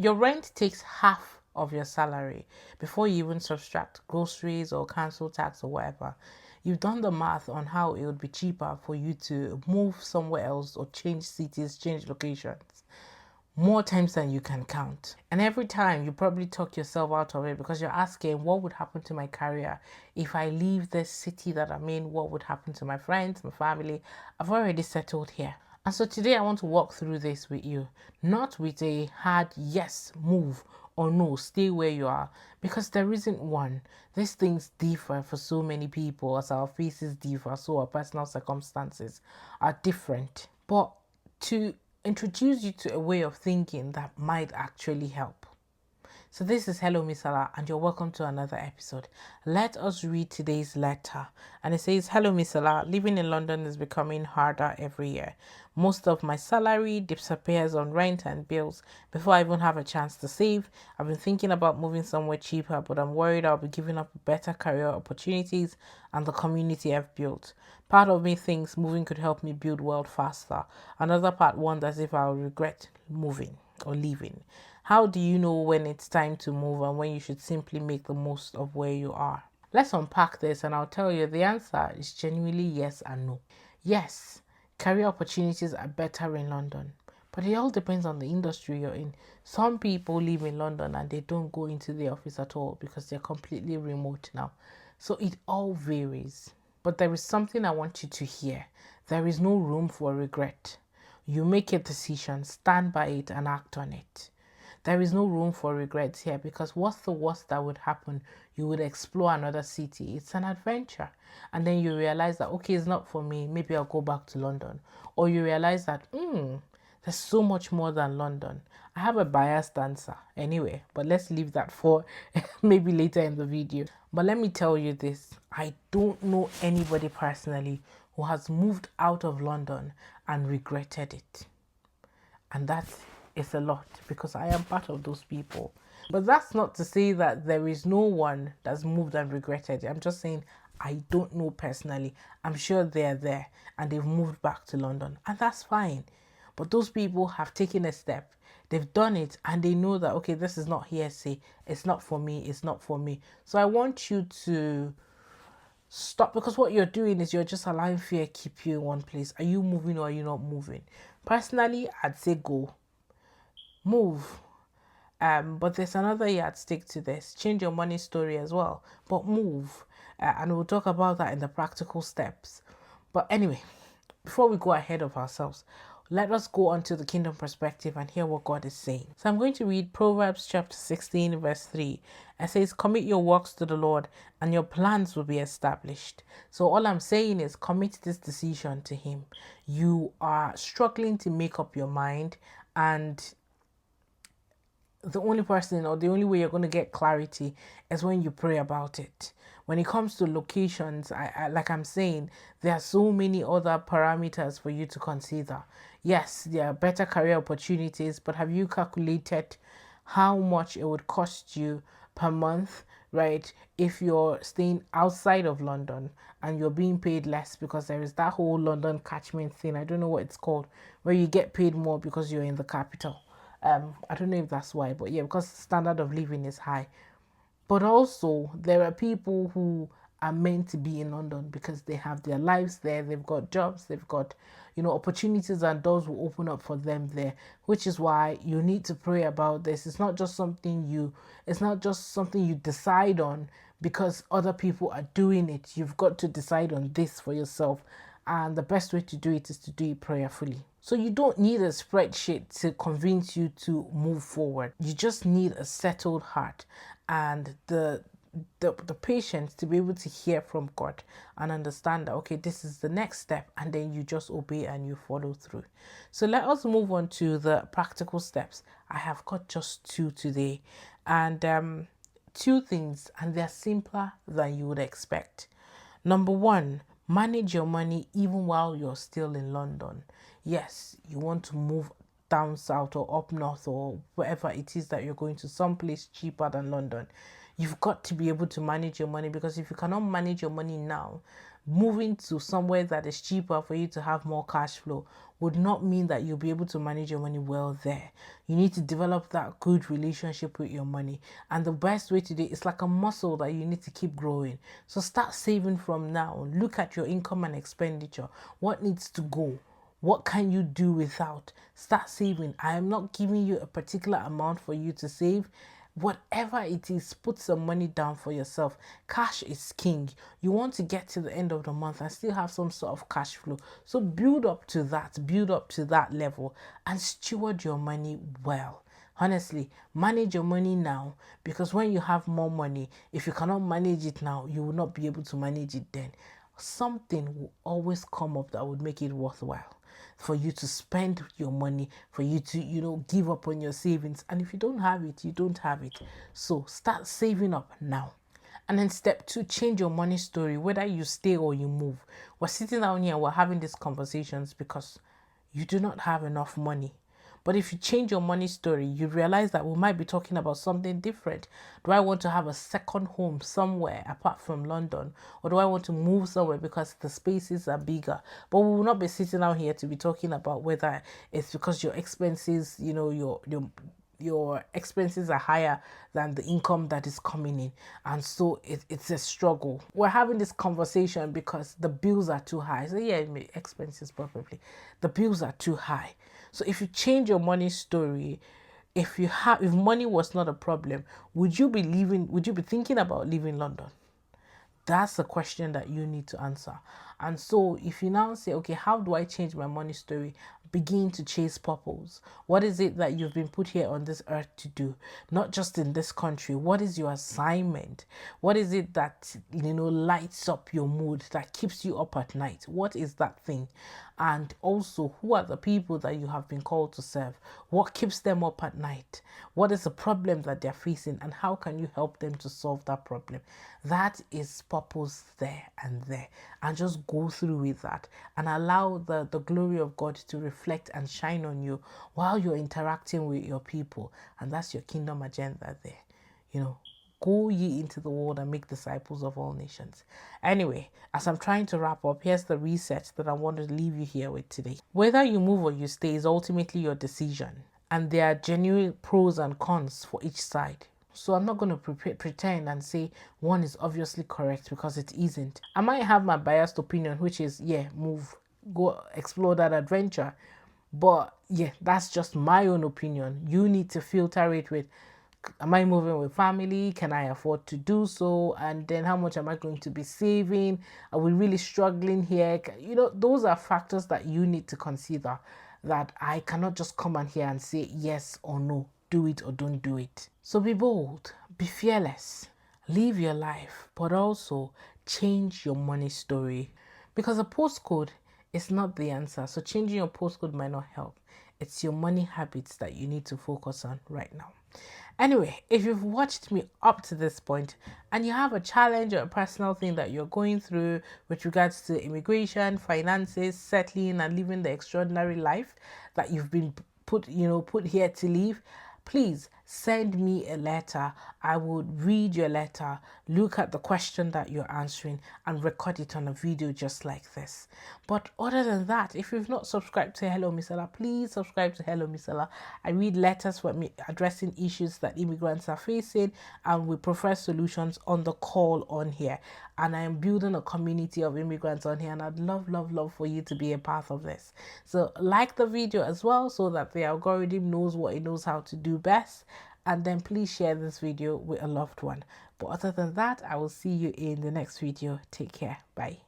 Your rent takes half of your salary before you even subtract groceries or council tax or whatever. You've done the math on how it would be cheaper for you to move somewhere else or change cities, change locations more times than you can count. And every time you probably talk yourself out of it because you're asking, what would happen to my career if I leave this city that I'm in? What would happen to my friends, my family? I've already settled here. And so today I want to walk through this with you, not with a hard yes, move, or no, stay where you are, because there isn't one. These things differ for so many people. As our faces differ, so our personal circumstances are different. But to introduce you to a way of thinking that might actually help. So this is Hello Misola and you're welcome to another episode. Let us read today's letter. And it says, Hello Misola, living in London is becoming harder every year. Most of my salary disappears on rent and bills before I even have a chance to save. I've been thinking about moving somewhere cheaper, but I'm worried I'll be giving up better career opportunities and the community I've built. Part of me thinks moving could help me build wealth faster. Another part wonders if I'll regret moving or leaving. How do you know when it's time to move and when you should simply make the most of where you are? Let's unpack this and I'll tell you the answer is genuinely yes and no. Yes, career opportunities are better in London, but it all depends on the industry you're in. Some people live in London and they don't go into the office at all because they're completely remote now. So it all varies. But there is something I want you to hear. There is no room for regret. You make a decision, stand by it and act on it. There is no room for regrets here because what's the worst that would happen? You would explore another city. It's an adventure. And then you realize that, okay, it's not for me. Maybe I'll go back to London. Or you realize that, there's so much more than London. I have a biased answer anyway, but let's leave that for maybe later in the video. But let me tell you this. I don't know anybody personally who has moved out of London and regretted it. And that is a lot because I am part of those people. But that's not to say that there is no one that's moved and regretted it. I'm just saying I don't know personally. I'm sure they're there and they've moved back to London and that's fine. But those people have taken a step. They've done it and they know that, okay, this is not hearsay. It's not for me. It's not for me. So I want you to stop, because what you're doing is you're just allowing fear keep you in one place. Are you moving or are you not moving? Personally, I'd say go. Move. But there's another yardstick to this. Change your money story as well. But move. And we'll talk about that in the practical steps. But anyway, before we go ahead of ourselves, let us go on to the kingdom perspective and hear what God is saying. So I'm going to read Proverbs chapter 16, verse 3. It says, commit your works to the Lord and your plans will be established. So all I'm saying is commit this decision to Him. You are struggling to make up your mind, and the only person or the only way you're going to get clarity is when you pray about it. When it comes to locations, like I'm saying, there are so many other parameters for you to consider. Yes, there are better career opportunities, but have you calculated how much it would cost you per month, right? If you're staying outside of London and you're being paid less, because there is that whole London catchment thing. I don't know what it's called, where you get paid more because you're in the capital. I don't know if that's why, but yeah, because the standard of living is high. But also, there are people who are meant to be in London because they have their lives there, they've got jobs, they've got, opportunities, and doors will open up for them there, which is why you need to pray about this. It's not just something you decide on because other people are doing it. You've got to decide on this for yourself. And the best way to do it is to do it prayerfully. So you don't need a spreadsheet to convince you to move forward. You just need a settled heart and the patience to be able to hear from God and understand that, okay, this is the next step, and then you just obey and you follow through. So let us move on to the practical steps. I have got just two today, and two things, and they're simpler than you would expect. Number one, manage your money even while you're still in London. Yes, you want to move down south or up north or wherever it is that you're going to, someplace cheaper than London. You've got to be able to manage your money, because if you cannot manage your money now, moving to somewhere that is cheaper for you to have more cash flow would not mean that you'll be able to manage your money well there. You need to develop that good relationship with your money. And the best way to do it is like a muscle that you need to keep growing. So start saving from now. Look at your income and expenditure. What needs to go? What can you do without? Start saving. I am not giving you a particular amount for you to save. Whatever it is, put some money down for yourself. Cash is king. You want to get to the end of the month and still have some sort of cash flow. So build up to that level and steward your money well. Honestly, manage your money now, because when you have more money, if you cannot manage it now, you will not be able to manage it then. Something will always come up that would make it worthwhile for you to spend your money, for you to, give up on your savings. And if you don't have it, you don't have it. So start saving up now. And then step 2, change your money story, whether you stay or you move. We're sitting down here, we're having these conversations because you do not have enough money. But if you change your money story, you realize that we might be talking about something different. Do I want to have a second home somewhere apart from London? Or do I want to move somewhere because the spaces are bigger? But we will not be sitting out here to be talking about whether it's because your expenses, your expenses are higher than the income that is coming in, and so it's a struggle. We're having this conversation because the bills are too high. So yeah, expenses probably, the bills are too high. So if you change your money story, if money was not a problem, would you be thinking about leaving London? That's a question that you need to answer. And so if you now say, okay, how do I change my money story? Begin to chase purpose. What is it that you've been put here on this earth to do? Not just in this country. What is your assignment? What is it that, lights up your mood, that keeps you up at night? What is that thing? And also, who are the people that you have been called to serve? What keeps them up at night? What is the problem that they're facing, and how can you help them to solve that problem? That is purpose there. And just go through with that and allow the glory of God to reflect and shine on you while you're interacting with your people. And that's your kingdom agenda there. Go ye into the world and make disciples of all nations. Anyway, as I'm trying to wrap up, here's the reset that I want to leave you here with today. Whether you move or you stay is ultimately your decision, and there are genuine pros and cons for each side. So I'm not going to pretend and say one is obviously correct, because it isn't. I might have my biased opinion, which is, move, go explore that adventure. But that's just my own opinion. You need to filter it with, am I moving with family? Can I afford to do so? And then how much am I going to be saving? Are we really struggling here? Those are factors that you need to consider, that I cannot just come on here and say yes or no, do it or don't do it. So be bold, be fearless, live your life, but also change your money story, because a postcode is not the answer. So changing your postcode might not help. It's your money habits that you need to focus on right now. Anyway, if you've watched me up to this point and you have a challenge or a personal thing that you're going through with regards to immigration, finances, settling and living the extraordinary life that you've been put here to live, please send me a letter. I would read your letter, look at the question that you're answering, and record it on a video just like this. But other than that, if you've not subscribed to Hello Misola, please subscribe to Hello Misola. I read letters from me addressing issues that immigrants are facing, and we prefer solutions on the call on here. And I am building a community of immigrants on here, and I'd love for you to be a part of this. So like the video as well, so that the algorithm knows what it knows how to do best. And then please share this video with a loved one. But other than that, I will see you in the next video. Take care. Bye.